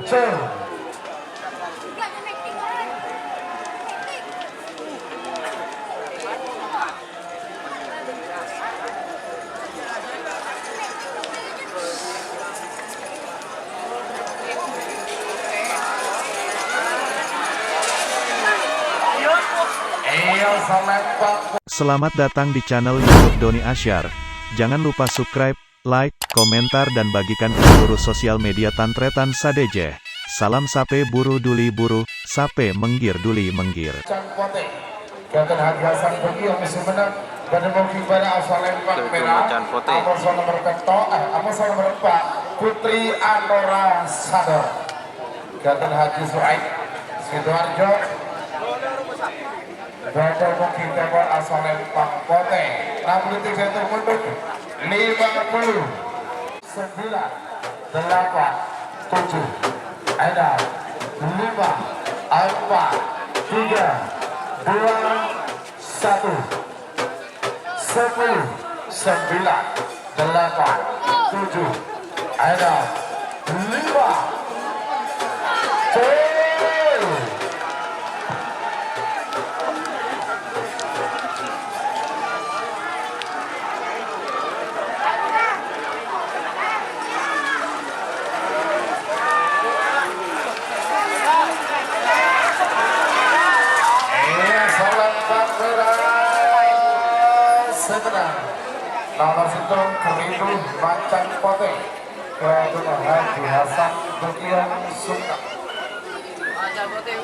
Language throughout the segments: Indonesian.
Tuh. Selamat datang di channel YouTube Doni Asyar. Jangan lupa subscribe, like, komentar dan bagikan ke seluruh sosial media Tantretan Sadeje. Salam sape buru duli buru, sape menggir duli menggir. Gatan Hadiasan bagi yang bisa menang pada mungkin pada asal lempar merah Amazon nomor Amazon nomor 4 Putri Anora Sador Gatan Haji Suaib Sidoarjo Gatan mungkin tembak asal lempar pote 6 detik satu mundur 50 9 8 7 ada 5 4 3 2, 1, 10, 9, 8, 7, 6, 5, nomor situng Keridu Macan Pote Kedua Haji Hasan Bukian Sunnah Macan Pote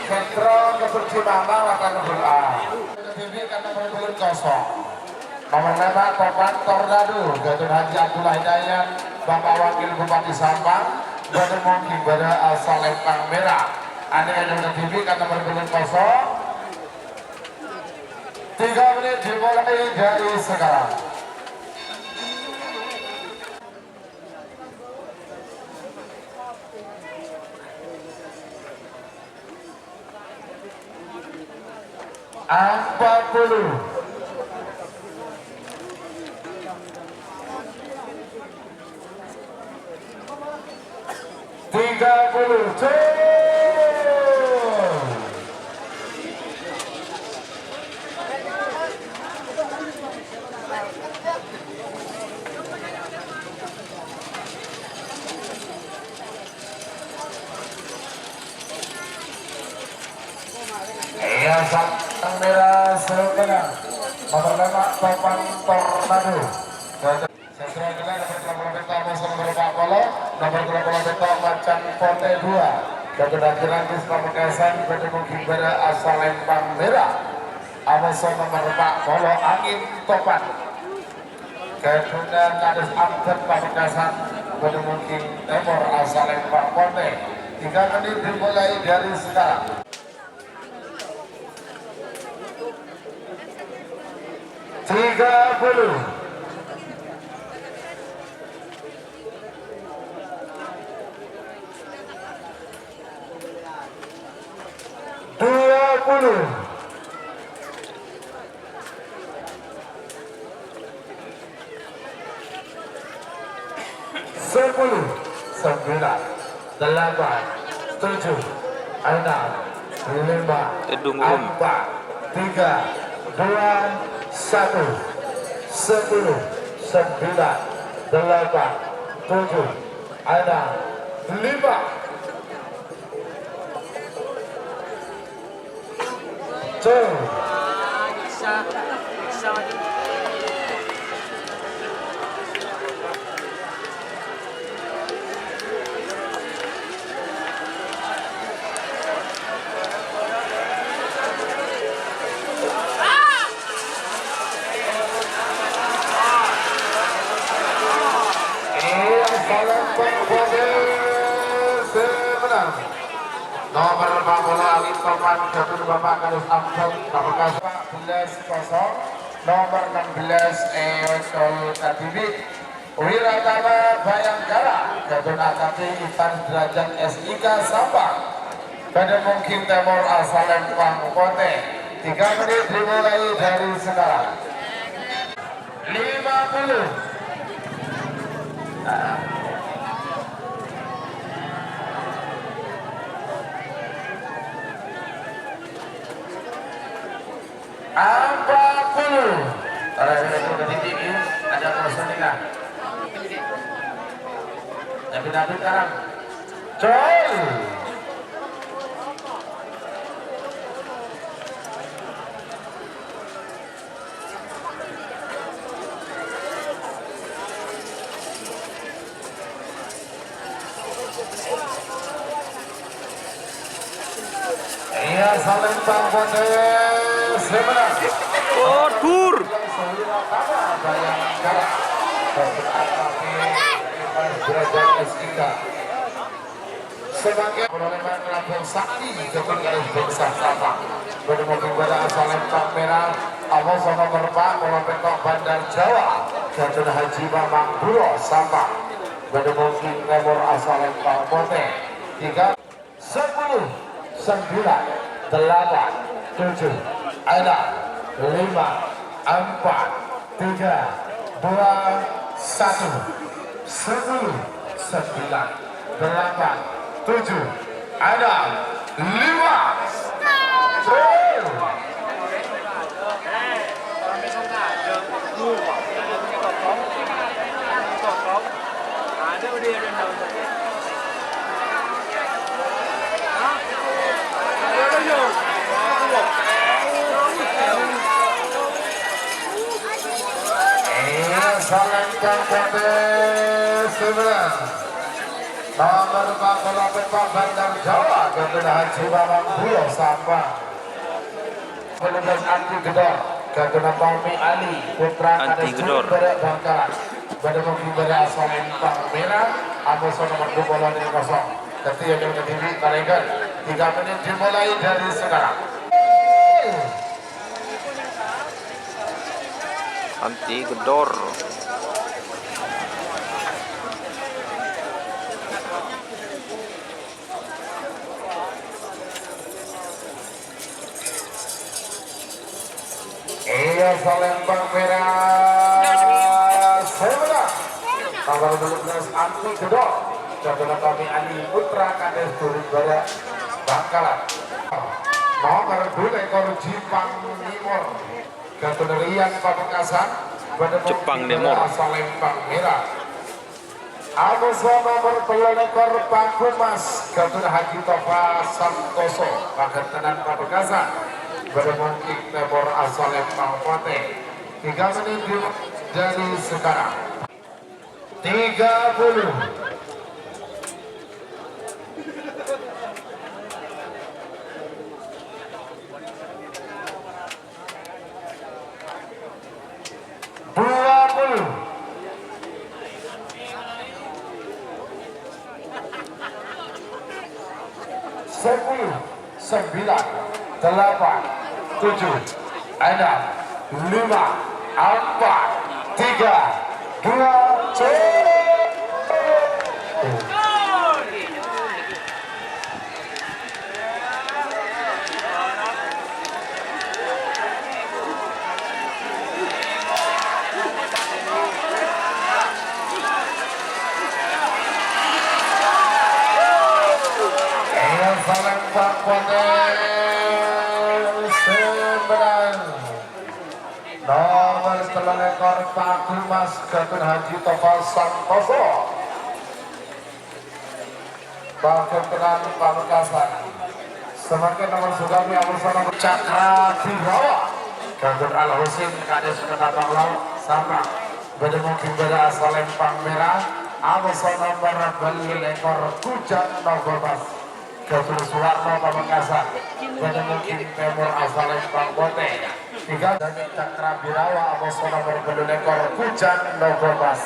Ketro Kepercimana Lakan Hula TV karena berbulan kosong nomor 5 Topan Tornado Gadun Haji Abdullah Hidayat Bapak Wakil Bupati Sampang Gadun Mungkin Bada Asal Lempang Merah Anda yang ada TV karena berbulan kosong 3 menit dimulai dari sekarang. Empat puluh. 30. Hiasan merah sebenang nomor 5 Topan Tornado sesuai dengan nomor 30 Amazon nomor 40 nomor 30 Macan Pote 2 Gadun Haji Rantis Pamekasan Gadun Mungkin Bada Asal Lempang Merah Amazon nomor 40 Angin Topan Gadun Kades Amtet Pamekasan Gadun Mungkin Timur Asal Lempang Pote 3 menit dimulai dari sekarang. 30 20 10 9 8 7 6 5 4 3 2 1 10 9 8 7 ada 5 tuh nomor 40 Alif Topan Gadun Bapak Kadus Amtet Pamekasan 14 nomor 16 Eosol Kadibi Wiratama Bayangkara Gadun Akati Ivan Derajat SIK Sampang Gadun Mungkin Timur Asal Lempang Pote 3 menit dimulai dari sekarang 50 40 ada persendikan. Tapi nanti sekarang, coy. Iya, saling tangkap sebenarnya. Oh, tur. Sebagai perolehan lambang sakti jatuh garis bangsa sama berdemokin pada asal lempang merah awal sama berpak pelompok Bandar Jawa jatuh Haji Mamang Buro sama berdemokin nomor asal lempang Pote 3 10 9 8 7 6 5 4 3 2 1 10 9 8 7 ada 5 saling kompeten sebelah nomor 48 Bandar Jawa Gabung Haji Mamang Buro Sampang 15 Anti Gedor Gabung Pami Ali Putra Anti Gedor Bangkalan pada mungkin pada asal Empang Merah Amos nomor 2 bola ini kosong ketika yang berdiri tarekat 3 menit dimulai dari sekarang. Anti Gedor. Iya, Palembang Merah sebelah nomor 12 Anti Gedor Jabatan kami Ali Putra Kades Turun Baya Bangkalan nomor 2 ekor Jepang Timur Gatunerian Pamekasan Jepang Timur Palembang Merah Amusa nomor 2 ekor Pangkumas Gatun Haji Tofa Santoso Pagatanan Pamekasan bermungkin Timur asal Lempang Pote 3 menit dari sekarang 30 10 9 8 7 6 5 4 3 2 Palembang Sembilan nomor 3 ekor Pangkumas Gatun Haji Tofal Santoso Pagatanan Pamekasan semakin nomor Sugami Amusana Cakra Birawa Gatun Al Husin Kades Penatang Laut sama berdemukin pada asal Lempang Merah Amusana nomor 2 ekor Kujang Nogobas Gatun Suwarno Pamekasan berdemukin Timur asal Lempang Pote 3 dari Cakra Birawa Amusana nomor 2 ekor Kujang Nogobas.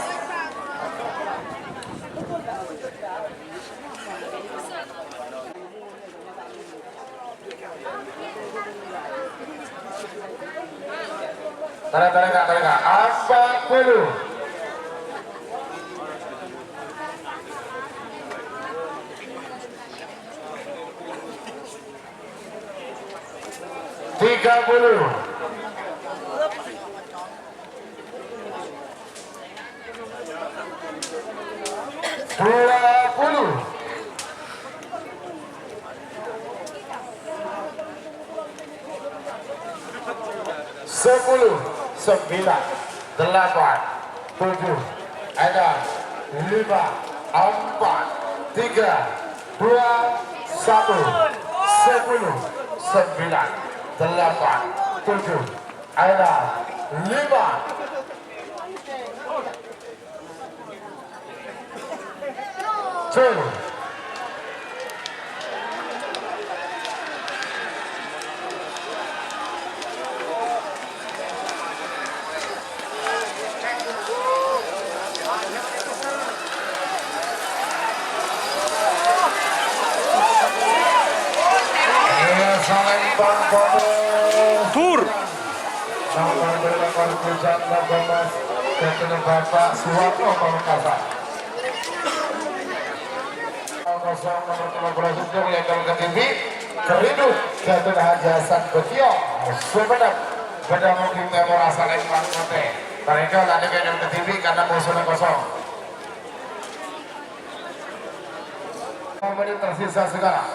Tarik, apa dulu? Tiga puluh. 20. 10, 9, 8, 7, ada 5, 4, 3, 2, 1, 10, 9, 8, 7, ada 5. Two. Tur. Nomor berlakuan pusat 18 Ketua Bapak Suwarno Pamekasan. Kosong nomor 15 untuk legal ke TV Kerindu Jatuh Hajasan Betio Sumedang pada mungkin temor asal Ekman Kote. Mereka lari ke TV karena musuhnya kosong. Menit tersisa sekarang.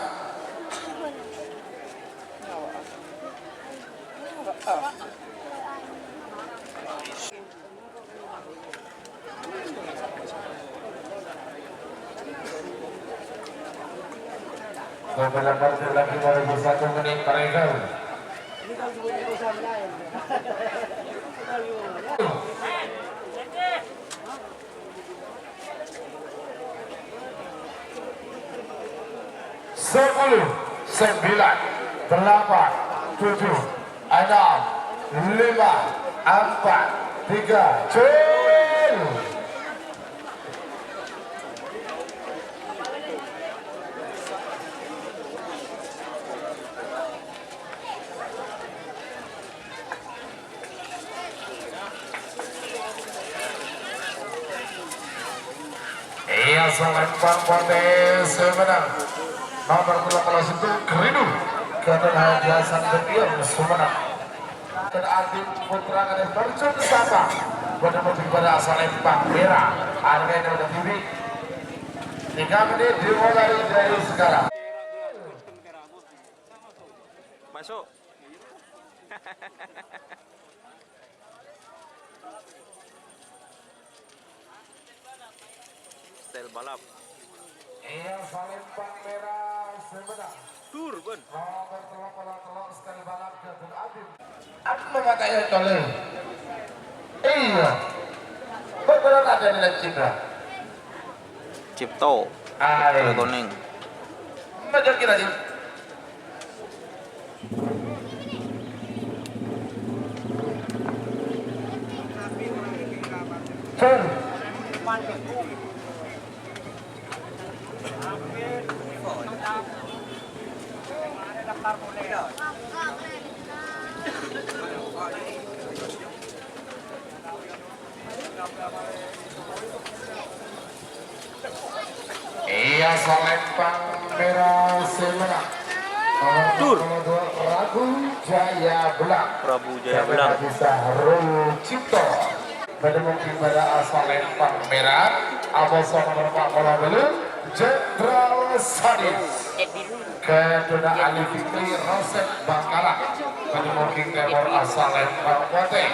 Beberapa partai lagi baru 1 menit mereka. Sepuluh, 9, 8, 7, 6, 5, 4, 3, cul. Iya, selempang potes menang. Nomor 12 itu Kerindu Ketua Hajasan Betio Sumenang. Dan Adit Putra Kades Bercun Sapa pada mobil pada asal Lempang Merah. Harganya udah TV 3 menit dimulai dari sekarang. Masuk. Style balap. Iya, Lempang Merah Sumenang. Tur, Bun. Nomor telok sekali balap Ketua Adit. Aku mengatakan tolong. Iya. Betul ada nilai citra. Cipto. Telekoning. Betul kira sih. Tur. Iya, Lempang Merah Sumenang. Tur. Nomor 2 Prabu Jaya Belang. Prabu Jaya Belang. Bisa Cipto. Pada mungkin pada asal Lempang Merah. Abosong nomor 4 dulu. Jenderal Sadis. Ketua Ali Fikri Rosep Bangkalan. Pada mungkin temor asal Lempang Kote.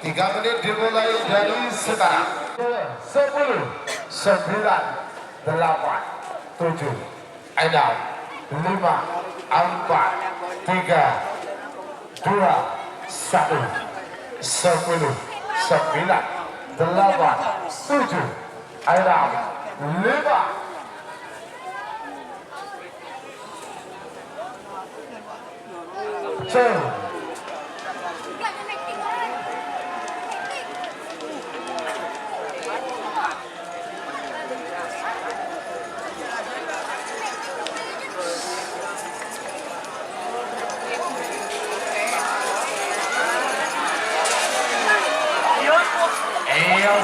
3 menit dimulai dari sekarang. 10, 9, 8, 7, 6, 5, 4, 3, 2, 1, 10, 9, 8, 7, 6, 5.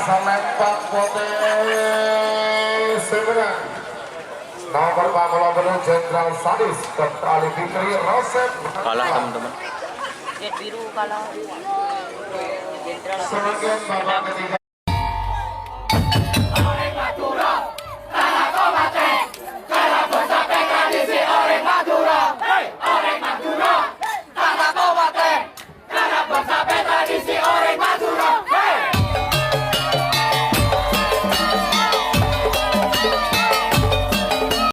Lempang potes sebenarnya nomor 40 Jenderal Sadis Dr. Ali Fikri Rosep Kalah, teman-teman. Jet biru kalah. Jenderal sebagai babak ketiga.